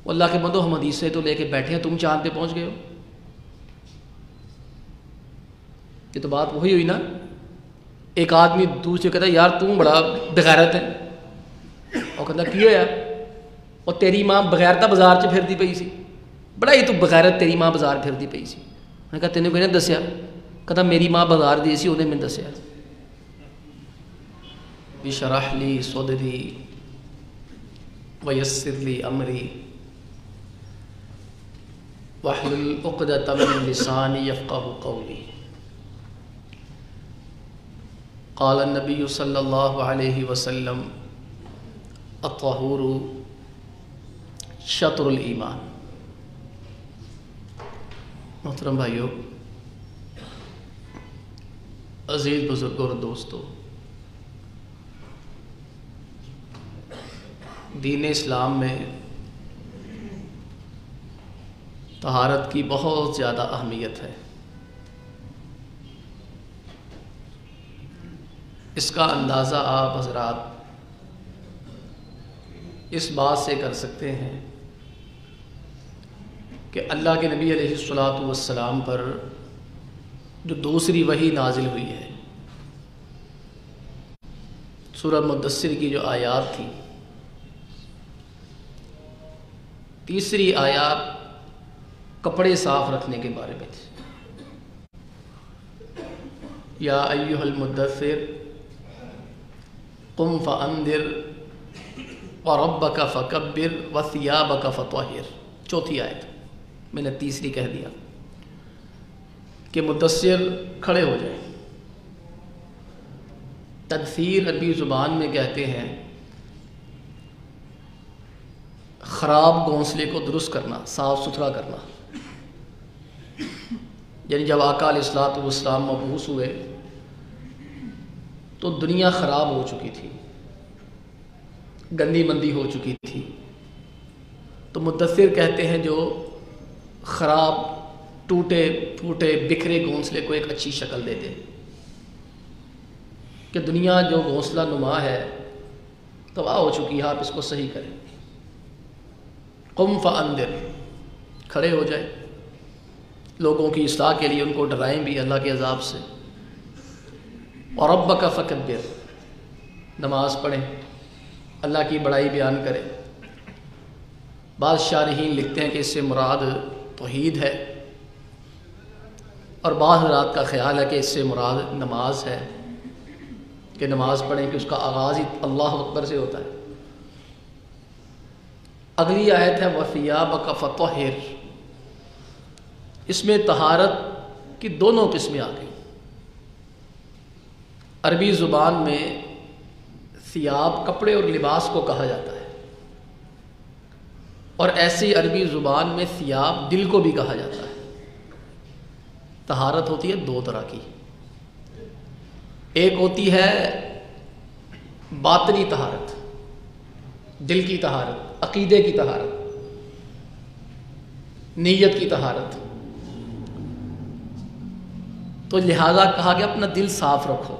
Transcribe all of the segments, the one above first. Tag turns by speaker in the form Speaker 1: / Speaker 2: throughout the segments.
Speaker 1: اللہ کے بندو ہم حدیثیں تو لے کے بیٹھے ہیں، تم چاند پہ پہنچ گئے ہو۔ یہ تو بات وہی ہوئی نا، ایک آدمی دوسرے کہتا ہے یار تم بڑا بغیرت ہے، اور کہتا کیوں یار، اور تیری ماں بغیرتا بازار چ پھردی پئی سی، بڑا ہی تو بغیرت تیری ماں بازار پھردی پئی سی۔ میں نے کہا تینوں کوئی نے دسیا؟ کہتا میری ماں بازار دی سی، انہیں میں دسیا۔ بشرح لی صدری ویسر لی امری واحلل عقدۃ من لسانی یفقہوا قولی۔ قال النبی صلی اللہ علیہ وسلم الطہور شطر الایمان۔ محترم بھائیو، عزیز بزرگوں اور دوستو، دین اسلام میں طہارت کی بہت زیادہ اہمیت ہے۔ اس کا اندازہ آپ حضرات اس بات سے کر سکتے ہیں کہ اللہ کے نبی علیہ الصلوۃ والسلام پر جو دوسری وحی نازل ہوئی ہے، سورہ مدثر کی جو آیات تھی، تیسری آیات کپڑے صاف رکھنے کے بارے میں تھی۔ یا ایھا المدثر قم فانذر وربک فکبر وثیابک فطہر۔ چوتھی آیت، میں نے تیسری کہہ دیا کہ مدثر کھڑے ہو جائیں۔ تدثیر عربی زبان میں کہتے ہیں خراب گھونسلے کو درست کرنا، صاف ستھرا کرنا۔ یعنی جب آقا علیہ الصلوۃ والسلام مبعوث ہوئے تو دنیا خراب ہو چکی تھی، گندی مندی ہو چکی تھی، تو مدثر کہتے ہیں جو خراب ٹوٹے پھوٹے بکھرے گھونسلے کو ایک اچھی شکل دے دے، کہ دنیا جو گھونسلہ نما ہے تباہ ہو چکی ہے، آپ اس کو صحیح کریں۔ قم فانذر، کھڑے ہو جائیں، لوگوں کی اصلاح کے لیے ان کو ڈرائیں بھی اللہ کے عذاب سے۔ وربک فکبر، نماز پڑھیں، اللہ کی بڑائی بیان کریں۔ بعض شارحین لکھتے ہیں کہ اس سے مراد توحید ہے، اور بعض حضرات کا خیال ہے کہ اس سے مراد نماز ہے، کہ نماز پڑھیں کہ اس کا آغاز ہی اللہ اکبر سے ہوتا ہے۔ اگلی آیت ہے وثیابک فطہر، اس میں طہارت کی دونوں قسمیں آ گئیں۔ عربی زبان میں ثیاب کپڑے اور لباس کو کہا جاتا ہے، اور ایسی عربی زبان میں ثیاب دل کو بھی کہا جاتا ہے۔ طہارت ہوتی ہے دو طرح کی، ایک ہوتی ہے باطنی طہارت، دل کی طہارت، عقیدے کی طہارت، نیت کی طہارت۔ تو لہذا کہا کہ اپنا دل صاف رکھو،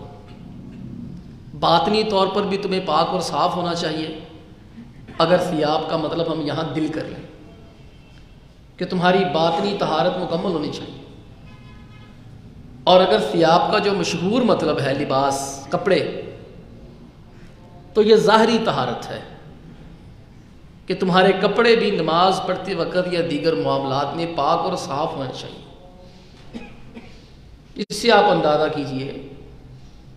Speaker 1: باطنی طور پر بھی تمہیں پاک اور صاف ہونا چاہیے۔ اگر ثیاب کا مطلب ہم یہاں دل کر لیں کہ تمہاری باطنی طہارت مکمل ہونی چاہیے، اور اگر ثیاب کا جو مشہور مطلب ہے لباس، کپڑے، تو یہ ظاہری طہارت ہے کہ تمہارے کپڑے بھی نماز پڑھتے وقت یا دیگر معاملات میں پاک اور صاف ہونا چاہیے۔ اس سے آپ اندازہ کیجئے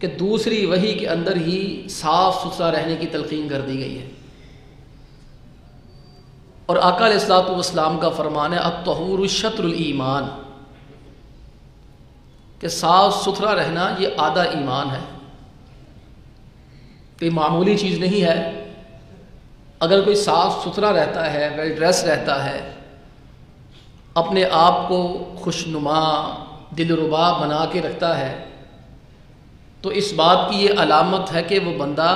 Speaker 1: کہ دوسری وحی کے اندر ہی صاف ستھرا رہنے کی تلقین کر دی گئی ہے، اور آقا علیہ الصلوۃ والسلام کا فرمان ہے الطہور شطر الایمان، کہ صاف ستھرا رہنا یہ آدھا ایمان ہے، کوئی معمولی چیز نہیں ہے۔ اگر کوئی صاف ستھرا رہتا ہے، ویل ڈریس رہتا ہے، اپنے آپ کو خوشنما دلربا بنا کے رکھتا ہے، تو اس بات کی یہ علامت ہے کہ وہ بندہ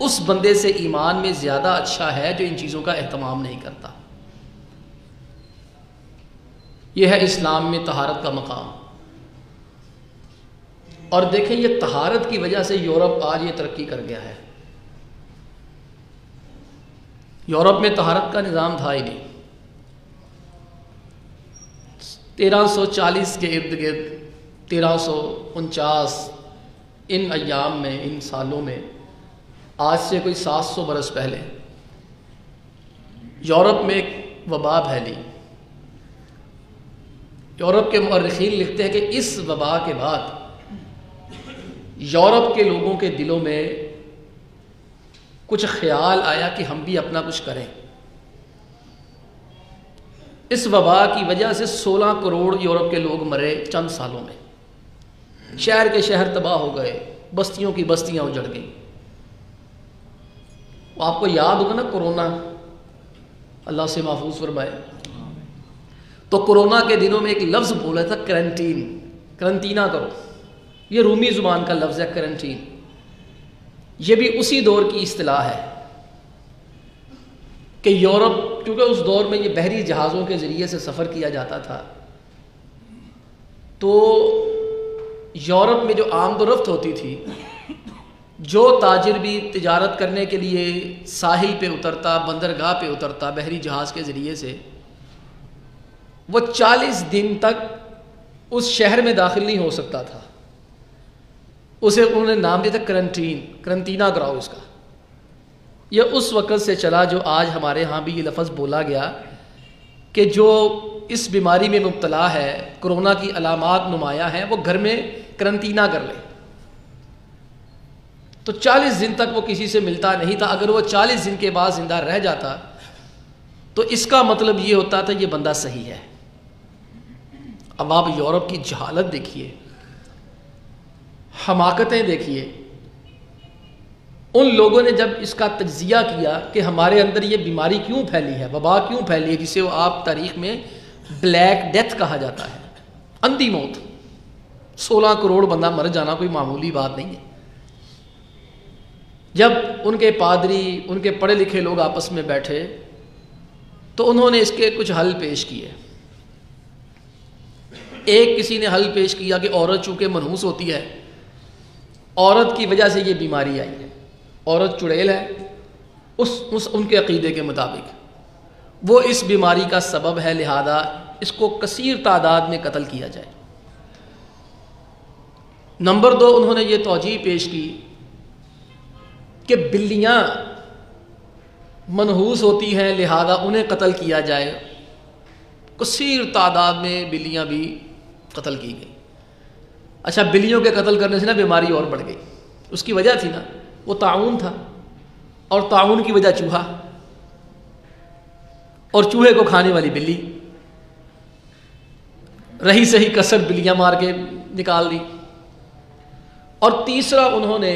Speaker 1: اس بندے سے ایمان میں زیادہ اچھا ہے جو ان چیزوں کا اہتمام نہیں کرتا۔ یہ ہے اسلام میں طہارت کا مقام۔ اور دیکھیں یہ طہارت کی وجہ سے یورپ آج یہ ترقی کر گیا ہے۔ یورپ میں طہارت کا نظام تھا ہی نہیں. 1340 کے ارد گرد 1349 ان ایام میں، ان سالوں میں، آج سے کوئی 700 برس پہلے یورپ میں ایک وبا پھیلی. یورپ کے مورخین لکھتے ہیں کہ اس وبا کے بعد یورپ کے لوگوں کے دلوں میں کچھ خیال آیا کہ ہم بھی اپنا کچھ کریں. اس وبا کی وجہ سے 16 کروڑ یورپ کے لوگ مرے چند سالوں میں. شہر کے شہر تباہ ہو گئے، بستیوں کی بستیاں اجڑ گئیں. آپ کو یاد ہوگا نا کرونا، اللہ سے محفوظ فرمائے. تو کرونا کے دنوں میں ایک لفظ بولا تھا کرنٹین، کرنٹینا کرو. یہ رومی زبان کا لفظ ہے کرنٹین. یہ بھی اسی دور کی اصطلاح ہے کہ یورپ، کیونکہ اس دور میں یہ بحری جہازوں کے ذریعے سے سفر کیا جاتا تھا، تو یورپ میں جو آمد و رفت ہوتی تھی، جو تاجر بھی تجارت کرنے کے لیے ساحل پہ اترتا، بندرگاہ پہ اترتا بحری جہاز کے ذریعے سے، وہ 40 دن تک اس شہر میں داخل نہیں ہو سکتا تھا. اسے انہوں نے نام دیا تھا کرنٹین، کرنٹینا کراؤ اس کا. یہ اس وقت سے چلا جو آج ہمارے ہاں بھی یہ لفظ بولا گیا کہ جو اس بیماری میں مبتلا ہے، کرونا کی علامات نمایاں ہیں، وہ گھر میں کرنٹینا کر لے. تو 40 دن تک وہ کسی سے ملتا نہیں تھا. اگر وہ 40 دن کے بعد زندہ رہ جاتا تو اس کا مطلب یہ ہوتا تھا یہ بندہ صحیح ہے. اب آپ یورپ کی جہالت دیکھیے، حماقتیں دیکھیے. ان لوگوں نے جب اس کا تجزیہ کیا کہ ہمارے اندر یہ بیماری کیوں پھیلی ہے، وبا کیوں پھیلی ہے، جسے وہ آپ تاریخ میں بلیک ڈیتھ کہا جاتا ہے، اندھی موت. 16 کروڑ بندہ مر جانا کوئی معمولی بات نہیں ہے. جب ان کے پادری، ان کے پڑھے لکھے لوگ آپس میں بیٹھے تو انہوں نے اس کے کچھ حل پیش کیے. ایک کسی نے حل پیش کیا کہ عورت چونکہ منحوس ہوتی ہے، عورت کی وجہ سے یہ بیماری آئی ہے، عورت چڑیل ہے. ان کے عقیدے کے مطابق وہ اس بیماری کا سبب ہے، لہذا اس کو کثیر تعداد میں قتل کیا جائے. نمبر 2، انہوں نے یہ توجیہ پیش کی کہ بلیاں منحوس ہوتی ہیں، لہذا انہیں قتل کیا جائے. کثیر تعداد میں بلیاں بھی قتل کی گئی. اچھا، بلیوں کے قتل کرنے سے نا بیماری اور بڑھ گئی. اس کی وجہ تھی نا، وہ طاعون تھا، اور طاعون کی وجہ چوہا، اور چوہے کو کھانے والی بلی. رہی سہی کسر بلیاں مار کے نکال دی. اور تیسرا، انہوں نے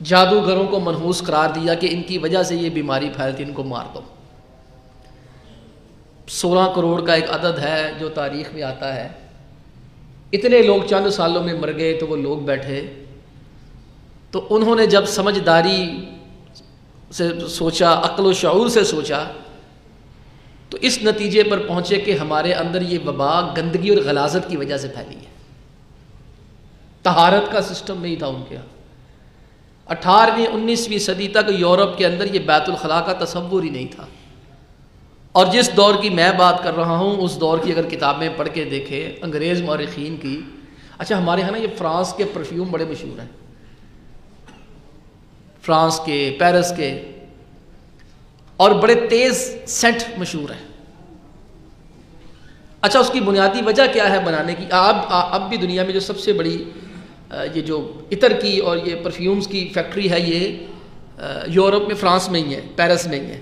Speaker 1: جادوگروں کو منحوس قرار دیا کہ ان کی وجہ سے یہ بیماری پھیلتی، ان کو مار دو. 16 کروڑ کا ایک عدد ہے جو تاریخ میں آتا ہے. اتنے لوگ چند سالوں میں مر گئے تو وہ لوگ بیٹھے، تو انہوں نے جب سمجھداری سے سوچا، عقل و شعور سے سوچا، تو اس نتیجے پر پہنچے کہ ہمارے اندر یہ وبا گندگی اور غلاظت کی وجہ سے پھیلی ہے. طہارت کا سسٹم نہیں تھا ان کے یہاں. 18ویں 19ویں صدی تک یورپ کے اندر یہ بیت الخلاء کا تصور ہی نہیں تھا. اور جس دور کی میں بات کر رہا ہوں، اس دور کی اگر کتابیں پڑھ کے دیکھیں انگریز مورخین کی. اچھا، ہمارے یہاں نا یہ فرانس کے پرفیوم بڑے مشہور ہیں، فرانس کے، پیرس کے، اور بڑے تیز سینٹ مشہور ہیں. اچھا، اس کی بنیادی وجہ کیا ہے بنانے کی؟ اب بھی دنیا میں جو سب سے بڑی یہ جو عطر کی اور یہ پرفیومز کی فیکٹری ہے، یہ یورپ میں، فرانس میں ہی ہے، پیرس میں ہی ہے.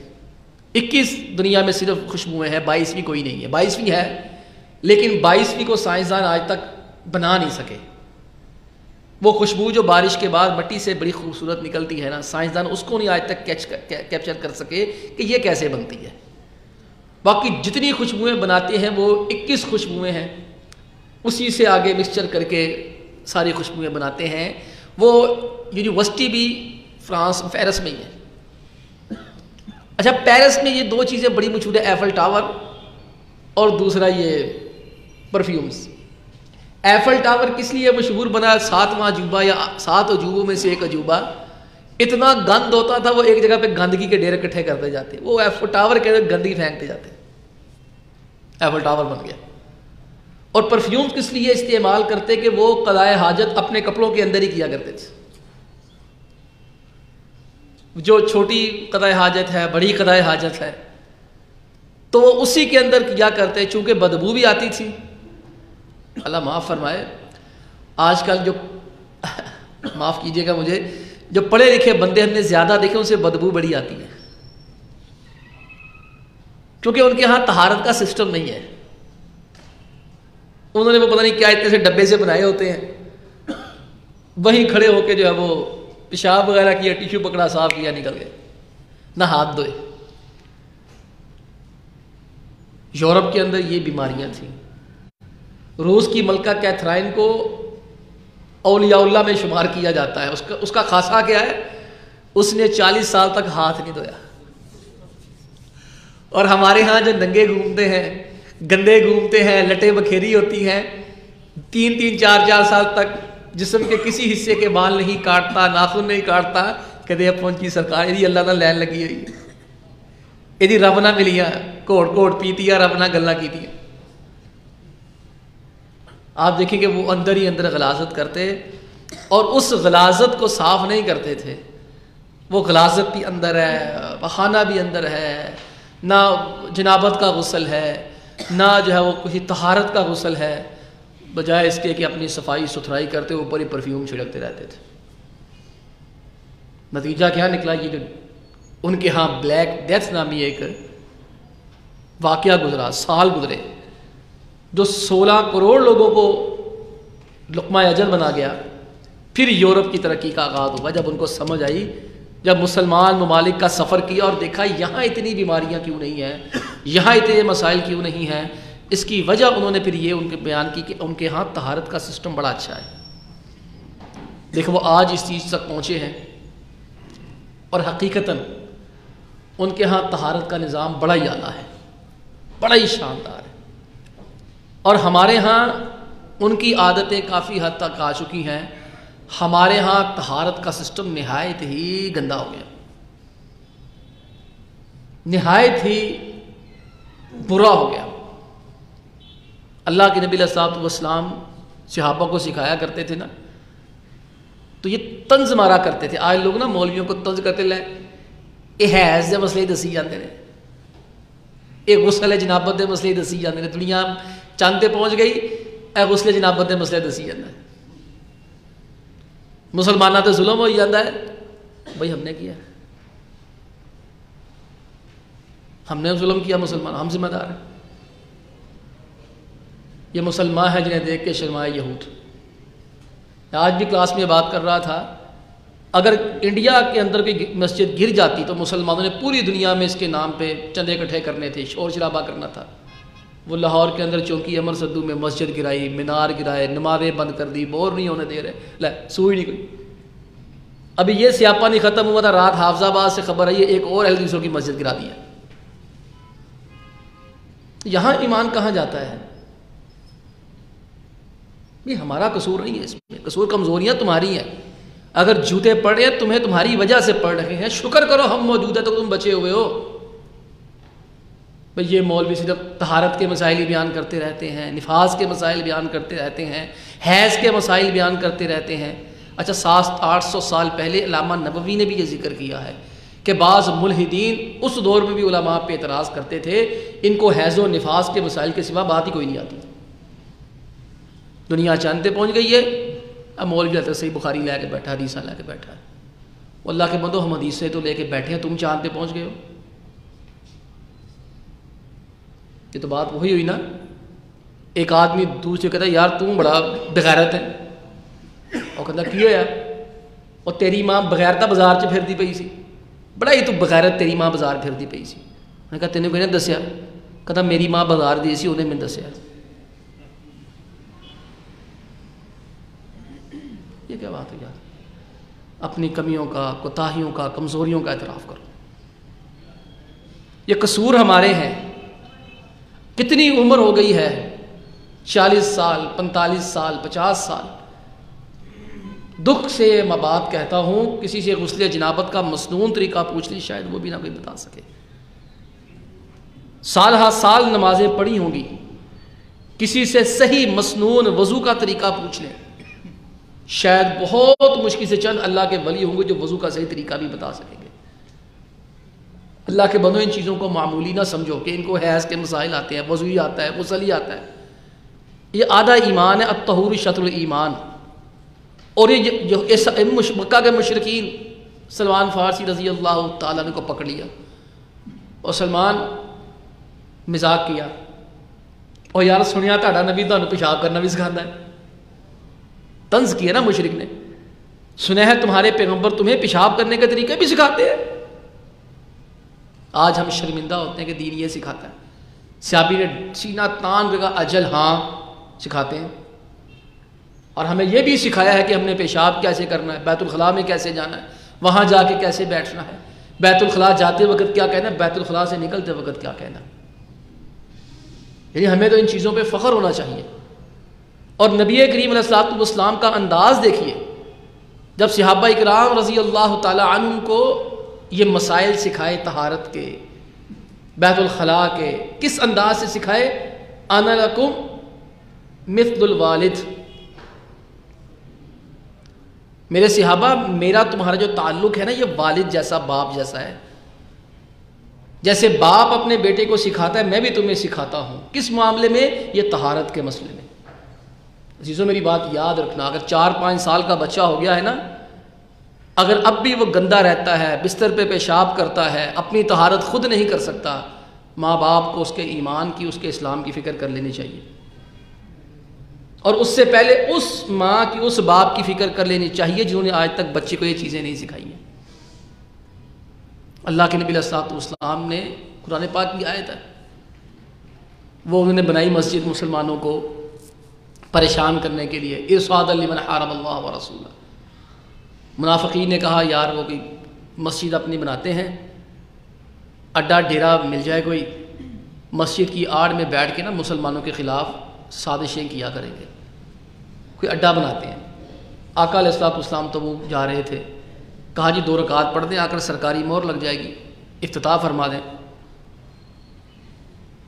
Speaker 1: 21 دنیا میں صرف خوشبوئیں ہیں، 22ویں کوئی نہیں ہے. 22ویں ہے، لیکن 22ویں کو سائنسدان آج تک بنا نہیں سکے. وہ خوشبو جو بارش کے بعد مٹی سے بڑی خوبصورت نکلتی ہے نا، سائنسدان اس کو نہیں آج تک کیپچر کر سکے کہ یہ کیسے بنتی ہے. باقی جتنی خوشبوئیں بناتے ہیں وہ 21 خوشبوئیں ہیں، اسی سے آگے مکسچر کر کے ساری خوشبوئیں بناتے ہیں. وہ یونیورسٹی بھی فرانس، پیرس میں ہی ہے. اچھا، پیرس میں یہ 2 چیزیں بڑی مشہور ہے، ایفل ٹاور اور دوسرا یہ پرفیومز. ایفل ٹاور کس لیے مشہور بنا؟ 7واں عجوبہ یا 7 عجوبوں میں سے ایک عجوبہ اتنا گند ہوتا تھا، وہ ایک جگہ پہ گندگی کے ڈھیر اکٹھے کرتے جاتے، وہ ایفل ٹاور کے اندر گندگی پھینکتے جاتے، ایفل ٹاور بن گیا۔ اور پرفیوم کس لیے استعمال کرتے کہ وہ قضائے حاجت اپنے کپڑوں کے اندر ہی کیا کرتے تھے، جو چھوٹی قضائے حاجت ہے، بڑی قضائے حاجت ہے، تو وہ اسی کے اندر کیا کرتے، چونکہ بدبو بھی آتی تھی۔ اللہ معاف فرمائے، آج کل جو معاف کیجئے گا مجھے، جو پڑھے لکھے بندے ہم نے زیادہ دیکھے ان سے بدبو بڑی آتی ہے، کیونکہ ان کے ہاں طہارت کا سسٹم نہیں ہے۔ انہوں نے وہ پتہ نہیں کیا اتنے سے ڈبے سے بنائے ہوتے ہیں، وہیں کھڑے ہو کے جو ہے وہ پیشاب وغیرہ کیا، ٹیشو پکڑا، صاف کیا، نکل گئے، نہ ہاتھ دھوئے۔ یورپ کے اندر یہ بیماریاں تھیں۔ روس کی ملکہ کیتھرائن کو اولیاء اللہ میں شمار کیا جاتا ہے۔ اس کا خاصہ کیا ہے؟ اس نے 40 سال تک ہاتھ نہیں دھویا۔ اور ہمارے ہاں جو ننگے گھومتے ہیں، گندے گھومتے ہیں، لٹے بکھیری ہوتی ہیں، 3 4 سال تک جسم کے کسی حصے کے بال نہیں کاٹتا، ناخن نہیں کاٹتا، کدے اپن کی سرکار یہ اللہ نہ لین لگی ہوئی، یہ رب نہ ملیاں، کوڑ کوڑ پیتی ہے، رب نہ گلنا کی تھی۔ آپ دیکھیں کہ وہ اندر ہی اندر غلاظت کرتے، اور اس غلاظت کو صاف نہیں کرتے تھے۔ وہ غلاظت بھی اندر ہے، پخانہ بھی اندر ہے، نہ جنابت کا غسل ہے، نہ جو ہے وہ کسی طہارت کا غسل ہے، بجائے اس کے کہ اپنی صفائی ستھرائی کرتے اوپر ہی پرفیوم چھڑکتے رہتے تھے۔ نتیجہ کیا نکلا؟ یہ جو ان کے ہاں بلیک ڈیتھ نامی ایک واقعہ گزرا، سال گزرے، جو 16 کروڑ لوگوں کو لقمہ اجل بنا گیا۔ پھر یورپ کی ترقی کا آغاز ہوا، جب ان کو سمجھ آئی، جب مسلمان ممالک کا سفر کیا اور دیکھا یہاں اتنی بیماریاں کیوں نہیں ہیں، یہاں اتنے مسائل کیوں نہیں ہیں، اس کی وجہ انہوں نے پھر یہ ان کے بیان کی کہ ان کے ہاں طہارت کا سسٹم بڑا اچھا ہے۔ دیکھو وہ آج اس چیز تک پہنچے ہیں، اور حقیقتاً ان کے ہاں طہارت کا نظام بڑا ہی اعلیٰ ہے، بڑا ہی شاندار ہے۔ اور ہمارے ہاں ان کی عادتیں کافی حد تک آ چکی ہیں۔ ہمارے ہاں طہارت کا سسٹم نہایت ہی گندا ہو گیا، نہایت ہی برا ہو گیا۔ اللہ کے نبی علیہ الصلوۃ والسلام صحابہ کو سکھایا کرتے تھے نا، تو یہ طنز مارا کرتے تھے۔ آج لوگ نا مولویوں کو طنز کرتے لے، یہ حیض دے مسئلے دسی جاندے نے، یہ غسل جنابت دے مسئلے دسی جاندے نے، دنیا چاند تے پہنچ گئی، اے غسل جنابت دے مسئلے دسی جاندے ہیں۔ مسلمانوں تے ظلم ہو جاتا ہے، بھائی ہم نے کیا، ہم نے ظلم کیا، مسلمان ہم ذمہ دار ہیں۔ یہ مسلمان ہیں جنہیں دیکھ کے شرمائے یہود۔ آج بھی کلاس میں بات کر رہا تھا، اگر انڈیا کے اندر کوئی مسجد گر جاتی تو مسلمانوں نے پوری دنیا میں اس کے نام پہ چندے اکٹھے کرنے تھے، شور شرابہ کرنا تھا۔ وہ لاہور کے اندر چونکی امر صدو میں مسجد گرائی، مینار گرائے، نمازیں بند کر دی، بور نہیں ہونے دے رہے، لے سوئی نہیں کوئی۔ ابھی یہ سیاپا نہیں ختم ہوا تھا، رات حافظ آباد سے خبر آئی ہے ایک اور اہل حدیثوں کی مسجد گرا دی ہے۔ یہاں ایمان کہاں جاتا ہے؟ یہ ہمارا قصور نہیں ہے، اس میں قصور کمزوریاں تمہاری ہیں۔ اگر جوتے پڑ رہے ہیں تمہیں تمہاری وجہ سے پڑ رہے ہیں، شکر کرو ہم موجود ہیں تو تم بچے ہوئے ہو۔ بھئی یہ مولوی صرف طہارت کے مسائل ہی بیان کرتے رہتے ہیں، نفاس کے مسائل بیان کرتے رہتے ہیں، حیض کے مسائل بیان کرتے رہتے ہیں۔ اچھا 700-800 سال پہلے علامہ نووی نے بھی یہ ذکر کیا ہے کہ بعض ملحدین اس دور میں بھی علماء پہ اعتراض کرتے تھے، ان کو حیض و نفاس کے مسائل کے سوا بات ہی کوئی نہیں آتی۔ دنیا چاند پہ پہنچ گئی ہے، اب مولوی جاتا صحیح بخاری لے کے بیٹھا، حدیثاں لے کے بیٹھا ہے۔ اللہ کے بندو ہم حدیثیں تو لے کے بیٹھے ہیں، تم چاند پہ پہنچ گئے ہو۔ یہ تو بات وہی ہوئی نا، ایک آدمی دوسرے کہتا ہے یار تم بڑا بغیرت ہے، اور کہتا کی ہویا، اور تیری ماں بغیرتا بازار چ پھردی پئی سی، بڑا ہی تو بغیرت تیری ماں بازار پھردی پئی سی۔ میں نے کہا تینوں کوئی نے دسیا؟ کہتا میری ماں بازار دی سی، انہیں میں دسیا۔ یہ کیا بات ہے یار؟ اپنی کمیوں کا، کوتاہیوں کا، کمزوریوں کا اعتراف کرو۔ یہ قصور ہمارے ہیں۔ کتنی عمر ہو گئی ہے، 40 سال، 45 سال، 50 سال، دکھ سے میں بات کہتا ہوں، کسی سے غسل جنابت کا مسنون طریقہ پوچھ لی، شاید وہ بھی نہ کوئی بتا سکے۔ سال ہا سال نمازیں پڑھی ہوں گی، کسی سے صحیح مسنون وضو کا طریقہ پوچھ لیں، شاید بہت مشکل سے چند اللہ کے ولی ہوں گے جو وضو کا صحیح طریقہ بھی بتا سکیں گے۔ اللہ کے بندو، ان چیزوں کو معمولی نہ سمجھو کہ ان کو حیض کے مسائل آتے ہیں، وضو ہی آتا ہے، غسل ہی آتا ہے۔ یہ آدھا ایمان ہے، الطہور شطر الایمان۔ اور یہ جو مکہ کے مشرکین سلمان فارسی رضی اللہ تعالیٰ نے کو پکڑ لیا، اور سلمان مذاق کیا، اور یار سنیا تہاڈا نبی تانوں پیشاب کرنا بھی سکھاتا ہے۔ طنز کیا نا مشرک نے، سنا ہے تمہارے پیغمبر تمہیں پیشاب کرنے کے طریقے بھی سکھاتے ہیں۔ آج ہم شرمندہ ہوتے ہیں کہ دین یہ سکھاتا ہے۔ صحابی نے سینہ تان کر اجل ہاں سکھاتے ہیں، اور ہمیں یہ بھی سکھایا ہے کہ ہم نے پیشاب کیسے کرنا ہے، بیت الخلاء میں کیسے جانا ہے، وہاں جا کے کیسے بیٹھنا ہے، بیت الخلاء جاتے وقت کیا کہنا ہے، بیت الخلاء سے نکلتے وقت کیا کہنا ہے۔ یعنی ہمیں تو ان چیزوں پہ فخر ہونا چاہیے۔ اور نبی کریم علیہ الصلوۃ والسلام کا انداز دیکھیے، جب صحابہ اکرام رضی اللہ تعالی عنہم کو یہ مسائل سکھائے طہارت کے، بیت الخلاء کے، کس انداز سے سکھائے؟ انا لکم مثل الوالد، میرے صحابہ میرا تمہارا جو تعلق ہے نا یہ والد جیسا، باپ جیسا ہے۔ جیسے باپ اپنے بیٹے کو سکھاتا ہے میں بھی تمہیں سکھاتا ہوں۔ کس معاملے میں؟ یہ طہارت کے مسئلے میں۔ عزیزوں میری بات یاد رکھنا، اگر 4-5 سال کا بچہ ہو گیا ہے نا، اگر اب بھی وہ گندا رہتا ہے، بستر پہ پیشاب کرتا ہے، اپنی طہارت خود نہیں کر سکتا، ماں باپ کو اس کے ایمان کی، اس کے اسلام کی فکر کر لینی چاہیے، اور اس سے پہلے اس ماں کی، اس باپ کی فکر کر لینی چاہیے جنہوں نے آج تک بچے کو یہ چیزیں نہیں سکھائی ہیں۔ اللہ کے نبی علیہ الصلوۃ والسلام نے قرآن پاک کی آیت ہے، وہ انہوں نے بنائی مسجد مسلمانوں کو پریشان کرنے کے لیے، ارصادا لمن حارب اللہ ورسولہ۔ منافقین نے کہا یار وہ کوئی مسجد اپنی بناتے ہیں، اڈا ڈیرا مل جائے کوئی، مسجد کی آڑ میں بیٹھ کے نا مسلمانوں کے خلاف سازشیں کیا کریں گے، کوئی اڈا بناتے ہیں۔ آقا علیہ الصلوۃ والسلام تو وہ جا رہے تھے، کہا جی 2 رکعت پڑھ دیں، آ کر سرکاری مہر لگ جائے گی، افتتاح فرما دیں۔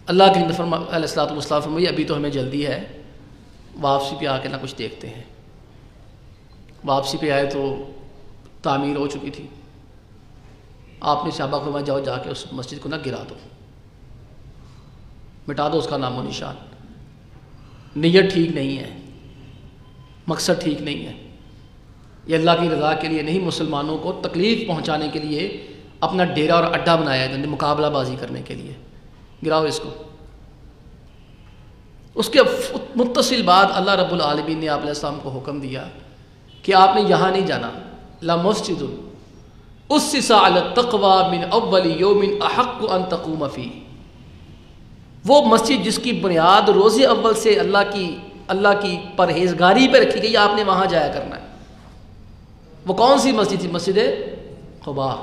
Speaker 1: اللہ کے نبی علیہ الصلوۃ والسلام فرمایا ابھی تو ہمیں جلدی ہے، واپسی پہ آ کے نہ کچھ دیکھتے ہیں۔ واپسی پہ آئے تو تعمیر ہو چکی تھی۔ آپ نے صحابہ کو فرمایا جاؤ جا کے اس مسجد کو نہ گرا دو، مٹا دو اس کا نام و نشان۔ نیت ٹھیک نہیں ہے، مقصد ٹھیک نہیں ہے، یہ اللہ کی رضا کے لیے نہیں، مسلمانوں کو تکلیف پہنچانے کے لیے اپنا ڈیرا اور اڈا بنایا ہے، مقابلہ بازی کرنے کے لیے۔ گراؤ اس کو۔ اس کے متصل بعد اللہ رب العالمین نے آپ علیہ السلام کو حکم دیا کہ آپ نے یہاں نہیں جانا، لمسجد اسس علی التقوی من اول یوم احق ان تقوم فیہ، وہ مسجد جس کی بنیاد روز اول سے اللہ کی پرہیزگاری پہ رکھی گئی، آپ نے وہاں جایا کرنا ہے۔ وہ کون سی مسجد تھی؟ مسجد قباء۔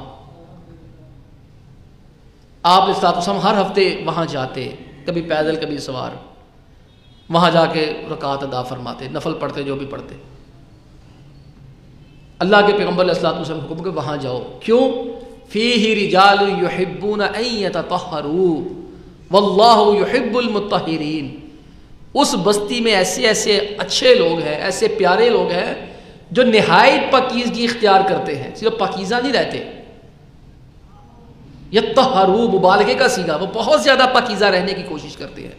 Speaker 1: آپ علیہ السلام ہر ہفتے وہاں جاتے، کبھی پیدل کبھی سوار، وہاں جا کے رکعت ادا فرماتے، نفل پڑھتے، جو بھی پڑھتے۔ اللہ کے پیغمبر علیہ السلام حکم کہ وہاں جاؤ، کیوں؟ فیہ رجال یحبون ان یتطہروا واللہ یحب المطہرین، اس بستی میں ایسے ایسے اچھے لوگ ہیں، ایسے پیارے لوگ ہیں جو نہایت پاکیزگی اختیار کرتے ہیں، صرف پاکیزہ نہیں رہتے۔ یتطہروا مبالغے کا صیغہ، وہ بہت زیادہ پاکیزہ رہنے کی کوشش کرتے ہیں۔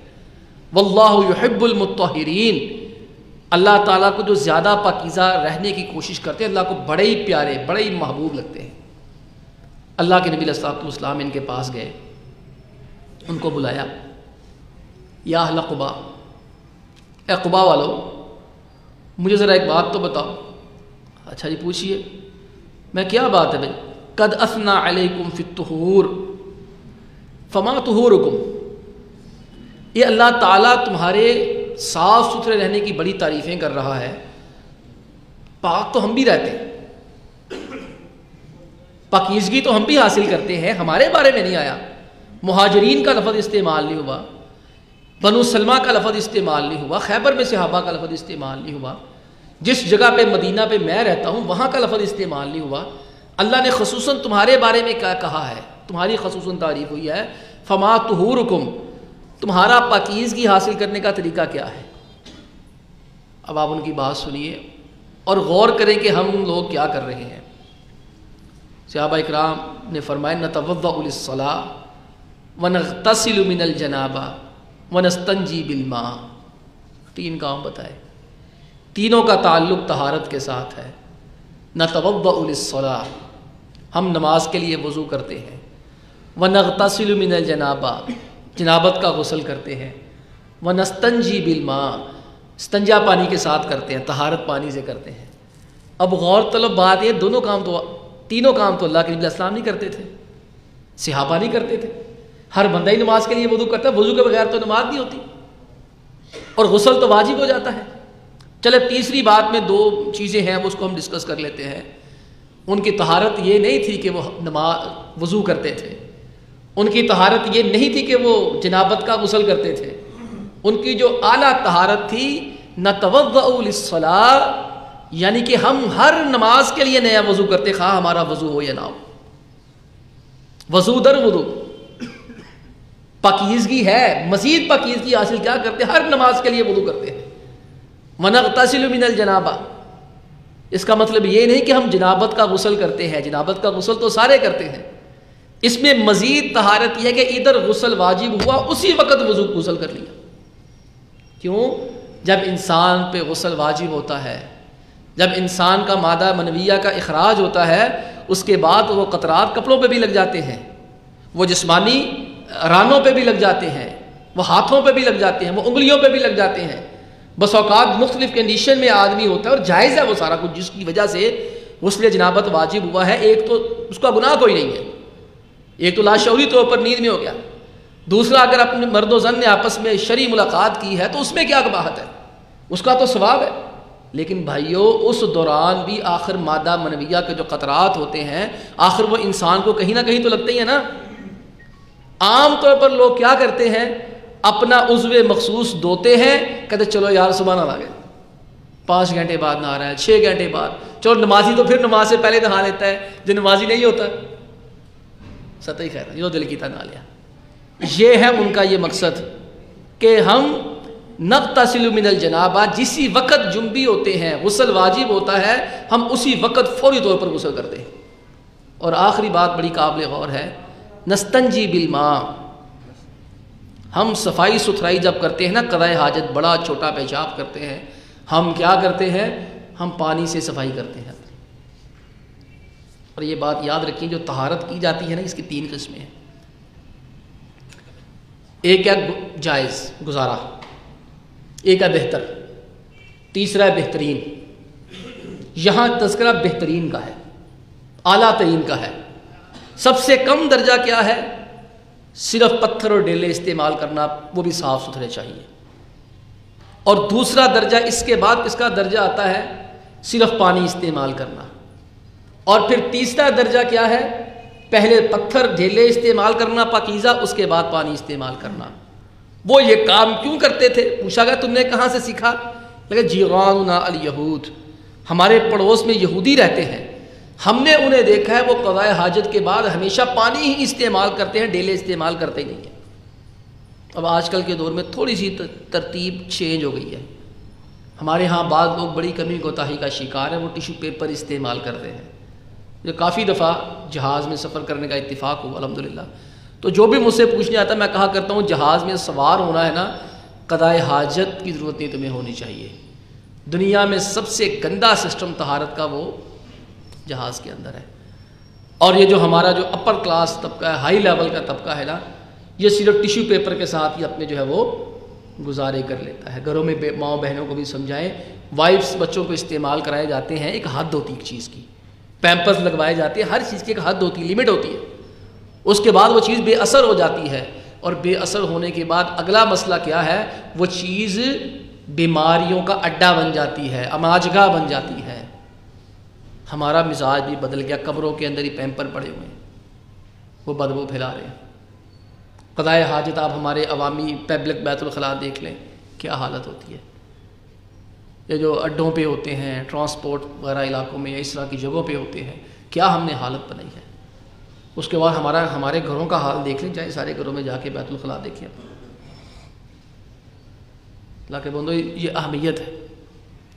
Speaker 1: واللہ یحب المطہرین، اللہ تعالیٰ کو جو زیادہ پاکیزہ رہنے کی کوشش کرتے ہیں اللہ کو بڑے ہی پیارے، بڑے ہی محبوب لگتے ہیں۔ اللہ کے نبی علیہ الصلوۃ والسلام ان کے پاس گئے، ان کو بلایا، یا اہل قباء، اے قباء والو مجھے ذرا ایک بات تو بتاؤ۔ اچھا جی پوچھئے۔ میں کیا بات ہے بھائی؟ قد اثنى علیکم فی الطہور فما طہورکم، یہ اللہ تعالیٰ تمہارے صاف ستھرے رہنے کی بڑی تعریفیں کر رہا ہے، پاک تو ہم بھی رہتے ہیں، پاکیزگی تو ہم بھی حاصل کرتے ہیں، ہمارے بارے میں نہیں آیا۔ مہاجرین کا لفظ استعمال نہیں ہوا، بنو سلمہ کا لفظ استعمال نہیں ہوا، خیبر میں صحابہ کا لفظ استعمال نہیں ہوا، جس جگہ پہ مدینہ پہ میں رہتا ہوں وہاں کا لفظ استعمال نہیں ہوا. اللہ نے خصوصاً تمہارے بارے میں کیا کہا ہے, تمہاری خصوصاً تعریف ہوئی ہے, فما طہورکم, تمہارا پاکیزگی حاصل کرنے کا طریقہ کیا ہے. اب آپ ان کی بات سنیے اور غور کریں کہ ہم لوگ کیا کر رہے ہیں. صحابہ اکرام نے فرمایا نتوضأ للصلاۃ ونغتسل من الجنابہ ونستنجی بالماء. 3 کام بتائے, تینوں کا تعلق طہارت کے ساتھ ہے. نتوضأ للصلاۃ, ہم نماز کے لیے وضو کرتے ہیں. ونغتسل من الجنابہ, جنابت کا غسل کرتے ہیں. ونستنجی بالماء, استنجا پانی کے ساتھ کرتے ہیں, طہارت پانی سے کرتے ہیں. اب غور طلب بات یہ, تینوں کام تو اللہ کے نبی علیہ السلام نہیں کرتے تھے, صحابہ نہیں کرتے تھے. ہر بندہ ہی نماز کے لیے وضو کرتا ہے, وضو کے بغیر تو نماز نہیں ہوتی, اور غسل تو واجب ہو جاتا ہے. چلے تیسری بات میں 2 چیزیں ہیں, اس کو ہم ڈسکس کر لیتے ہیں. ان کی طہارت یہ نہیں تھی کہ وہ وضو کرتے تھے, ان کی طہارت یہ نہیں تھی کہ وہ جنابت کا غسل کرتے تھے. ان کی جو اعلیٰ طہارت تھی نتوضأ للصلاۃ, یعنی کہ ہم ہر نماز کے لیے نیا وضو کرتے, خواہ ہمارا وضو ہو یا نہ ہو. وضو در وضو, پاکیزگی ہے, مزید پاکیزگی حاصل کیا کرتے, ہر نماز کے لیے وضو کرتے ہیں. ونغتسل من الجنابہ, اس کا مطلب یہ نہیں کہ ہم جنابت کا غسل کرتے ہیں, جنابت کا غسل تو سارے کرتے ہیں. اس میں مزید طہارت یہ ہے کہ ادھر غسل واجب ہوا اسی وقت غسل کر لیا. کیوں؟ جب انسان پہ غسل واجب ہوتا ہے, جب انسان کا مادہ منویہ کا اخراج ہوتا ہے, اس کے بعد وہ قطرات کپڑوں پہ بھی لگ جاتے ہیں, وہ جسمانی رانوں پہ بھی لگ جاتے ہیں, وہ ہاتھوں پہ بھی لگ جاتے ہیں, وہ انگلیوں پہ بھی لگ جاتے ہیں. بس اوقات مختلف کنڈیشن میں آدمی ہوتا ہے, اور جائز ہے وہ سارا کچھ, جس کی وجہ سے غسل جنابت واجب ہوا ہے. ایک تو اس کا گناہ کوئی نہیں ہے, ایک تو لاشعوری طور پر نیند میں ہو گیا. دوسرا, اگر اپنے مرد و زن نے آپس میں شرعی ملاقات کی ہے تو اس میں کیا قباحت ہے, اس کا تو ثواب ہے. لیکن بھائیو, اس دوران بھی آخر مادہ منویہ کے جو قطرات ہوتے ہیں, آخر وہ انسان کو کہیں نہ کہیں تو لگتے ہی ہیں نا. عام طور پر لوگ کیا کرتے ہیں, اپنا عضو مخصوص دھوتے ہیں, کہتے چلو یار صبح نہ لگے, 5 گھنٹے بعد نہ آ رہا ہے, 6 گھنٹے بعد, چلو نمازی تو پھر نماز سے پہلے نہا لیتا ہے, جو نمازی نہیں ہوتا سطحی خیر, جو دل کی تھا نہ لیا. یہ ہے ان کا یہ مقصد کہ ہم نغتسل من الجنابہ, جسی وقت جنبی ہوتے ہیں, غسل واجب ہوتا ہے, ہم اسی وقت فوری طور پر غسل کرتے ہیں. اور آخری بات بڑی قابل غور ہے, نستنجی بالماء, ہم صفائی ستھرائی جب کرتے ہیں نا, قضاء حاجت, بڑا چھوٹا پیشاب کرتے ہیں, ہم کیا کرتے ہیں, ہم پانی سے صفائی کرتے ہیں. اور یہ بات یاد رکھیں, جو طہارت کی جاتی ہے نا, اس کی 3 قسمیں ہیں. ایک ہے جائز گزارا, ایک ہے بہتر, تیسرا ہے بہترین. یہاں تذکرہ بہترین کا ہے, اعلیٰ ترین کا ہے. سب سے کم درجہ کیا ہے, صرف پتھر اور ڈیلے استعمال کرنا, وہ بھی صاف ستھرے چاہیے. اور دوسرا درجہ, اس کے بعد اس کا درجہ آتا ہے صرف پانی استعمال کرنا. اور پھر تیسرا درجہ کیا ہے, پہلے پتھر ڈھیلے استعمال کرنا پاکیزہ, اس کے بعد پانی استعمال کرنا. وہ یہ کام کیوں کرتے تھے, پوچھا گیا تم نے کہاں سے سیکھا, لگا جیراننا الیہود, ہمارے پڑوس میں یہودی رہتے ہیں, ہم نے انہیں دیکھا ہے وہ قضاء حاجت کے بعد ہمیشہ پانی ہی استعمال کرتے ہیں, ڈیلے استعمال کرتے ہی نہیں ہیں. اب آج کل کے دور میں تھوڑی سی ترتیب چینج ہو گئی ہے. ہمارے ہاں بعض لوگ بڑی کمی کوتاہی کا شکار ہیں, وہ ٹیشو پیپر استعمال کرتے ہیں. جو کافی دفعہ جہاز میں سفر کرنے کا اتفاق ہوا الحمدللہ, تو جو بھی مجھ سے پوچھنے آتا ہے میں کہا کرتا ہوں, جہاز میں سوار ہونا ہے نا, قضاء حاجت کی ضرورت نہیں تمہیں ہونی چاہیے. دنیا میں سب سے گندا سسٹم طہارت کا وہ جہاز کے اندر ہے. اور یہ جو ہمارا جو اپر کلاس طبقہ ہے, ہائی لیول کا طبقہ ہے نا, یہ صرف ٹیشو پیپر کے ساتھ ہی اپنے جو ہے وہ گزارے کر لیتا ہے. گھروں میں ماؤں بہنوں کو بھی سمجھائیں, وائفس بچوں کو استعمال کرائے جاتے ہیں, ایک حد ہوتی ہے چیز کی, پیمپرز لگوائے جاتے ہیں, ہر چیز کی ایک حد ہوتی ہے, لمٹ ہوتی ہے. اس کے بعد وہ چیز بے اثر ہو جاتی ہے, اور بے اثر ہونے کے بعد اگلا مسئلہ کیا ہے, وہ چیز بیماریوں کا اڈا بن جاتی ہے, اماجگاہ بن جاتی ہے. ہمارا مزاج بھی بدل گیا, قبروں کے اندر ہی پیمپر پڑے ہوئے ہیں, وہ بدبو پھیلا رہے ہیں. قضاء حاجت آپ ہمارے عوامی پبلک بیت الخلاء دیکھ لیں, کیا حالت ہوتی ہے. یہ جو اڈوں پہ ہوتے ہیں، ٹرانسپورٹ وغیرہ علاقوں میں یا اس طرح کی جگہوں پہ ہوتے ہیں، کیا ہم نے حالت بنائی ہے۔ اس کے بعد ہمارے گھروں کا حال دیکھ لیں، چاہے سارے گھروں میں جا کے بیت الخلاء دیکھیں۔ اللہ کے بندو، یہ اہمیت ہے،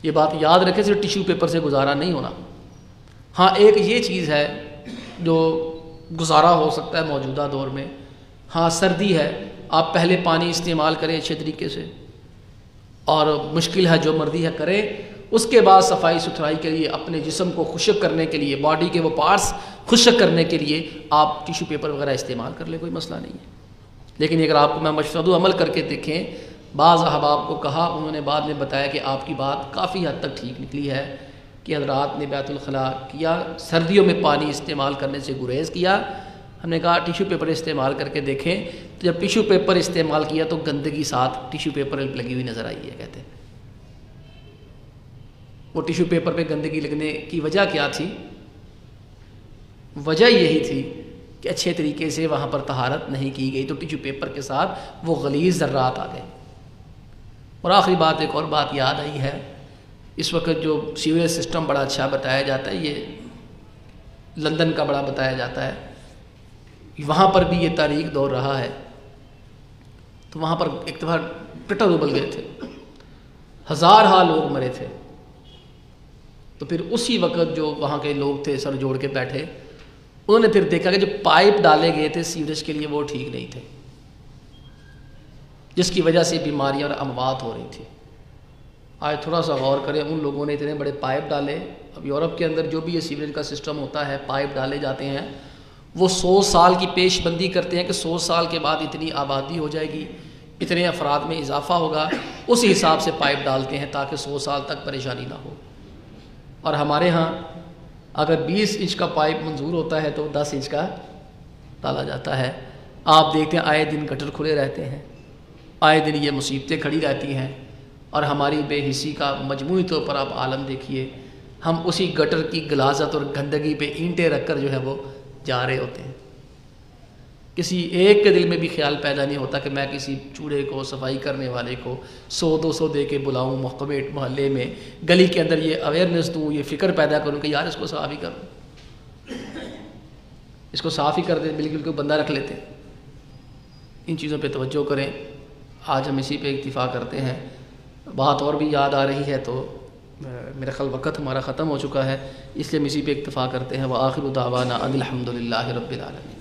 Speaker 1: یہ بات یاد رکھیں، صرف ٹیشو پیپر سے گزارا نہیں ہونا۔ ہاں ایک یہ چیز ہے جو گزارا ہو سکتا ہے موجودہ دور میں، ہاں سردی ہے، آپ پہلے پانی استعمال کریں اچھے طریقے سے، اور مشکل ہے جو مرضی ہے کریں، اس کے بعد صفائی ستھرائی کے لیے اپنے جسم کو خشک کرنے کے لیے، باڈی کے وہ پارٹس خشک کرنے کے لیے آپ ٹیشو پیپر وغیرہ استعمال کر لیں، کوئی مسئلہ نہیں ہے۔ لیکن اگر آپ کو میں مشورہ دوں، عمل کر کے دیکھیں۔ بعض احباب کو کہا، انہوں نے بعد میں بتایا کہ آپ کی بات کافی حد تک ٹھیک نکلی ہے کہ حضرات نے بیت الخلاء کیا، سردیوں میں پانی استعمال کرنے سے گریز کیا۔ ہم نے کہا ٹیشو پیپر استعمال کر کے دیکھیں، تو جب ٹیشو پیپر استعمال کیا تو گندگی ساتھ ٹیشو پیپر لگی ہوئی نظر آئی ہے۔ کہتے ہیں وہ ٹیشو پیپر پہ گندگی لگنے کی وجہ کیا تھی؟ وجہ یہی تھی کہ اچھے طریقے سے وہاں پر طہارت نہیں کی گئی، تو ٹیشو پیپر کے ساتھ وہ غلیظ ذرات آ گئے۔ اور آخری بات، ایک اور بات یاد آئی ہے، اس وقت جو سیوریج سسٹم بڑا اچھا بتایا جاتا ہے، یہ لندن کا بڑا بتایا جاتا ہے، وہاں پر بھی یہ تاریخ دور رہا ہے۔ تو وہاں پر ایک دفعہ ٹٹر ابل گئے تھے، ہزارہا لوگ مرے تھے۔ تو پھر اسی وقت جو وہاں کے لوگ تھے سر جوڑ کے بیٹھے، انہوں نے پھر دیکھا کہ جو پائپ ڈالے گئے تھے سیوریج کے لیے وہ ٹھیک نہیں تھے، جس کی وجہ سے بیماریاں اور اموات ہو رہی تھی۔ آج تھوڑا سا غور کریں، ان لوگوں نے اتنے بڑے پائپ ڈالے۔ اب یورپ کے اندر جو بھی یہ سیوریج کا سسٹم ہوتا ہے، پائپ ڈالے جاتے ہیں، وہ 100 سال کی پیش بندی کرتے ہیں کہ 100 سال کے بعد اتنی آبادی ہو جائے گی، اتنے افراد میں اضافہ ہوگا، اس حساب سے پائپ ڈالتے ہیں تاکہ 100 سال تک پریشانی نہ ہو۔ اور ہمارے ہاں اگر 20 انچ کا پائپ منظور ہوتا ہے تو 10 انچ کا ڈالا جاتا ہے۔ آپ دیکھتے ہیں آئے دن گٹر کھلے رہتے ہیں، آئے دن یہ مصیبتیں کھڑی رہتی ہیں، اور ہماری بے حسی کا مجموعی طور پر آپ عالم دیکھیے، ہم اسی گٹر کی غلاظت اور گندگی پہ اینٹیں رکھ کر جو ہے وہ جا رہے ہوتے ہیں۔ کسی ایک کے دل میں بھی خیال پیدا نہیں ہوتا کہ میں کسی چوڑے کو، صفائی کرنے والے کو 100-200 دے کے بلاؤں، محکمے محلے میں، گلی کے اندر یہ اویئرنیس دوں، یہ فکر پیدا کروں کہ یار اس کو صاف ہی کر دوں، اس کو صاف ہی کر دیں، بالکل کوئی بندہ رکھ لیتے ہیں۔ ان چیزوں پہ توجہ کریں۔ آج ہم اسی پہ اکتفا کرتے ہیں۔ بات اور بھی یاد آ رہی ہے تو میرا خیال وقت ہمارا ختم ہو چکا ہے، اس لیے ہم اسی پہ اکتفا کرتے ہیں۔ وآخر دعوانا ان الحمد للہ رب العالمین۔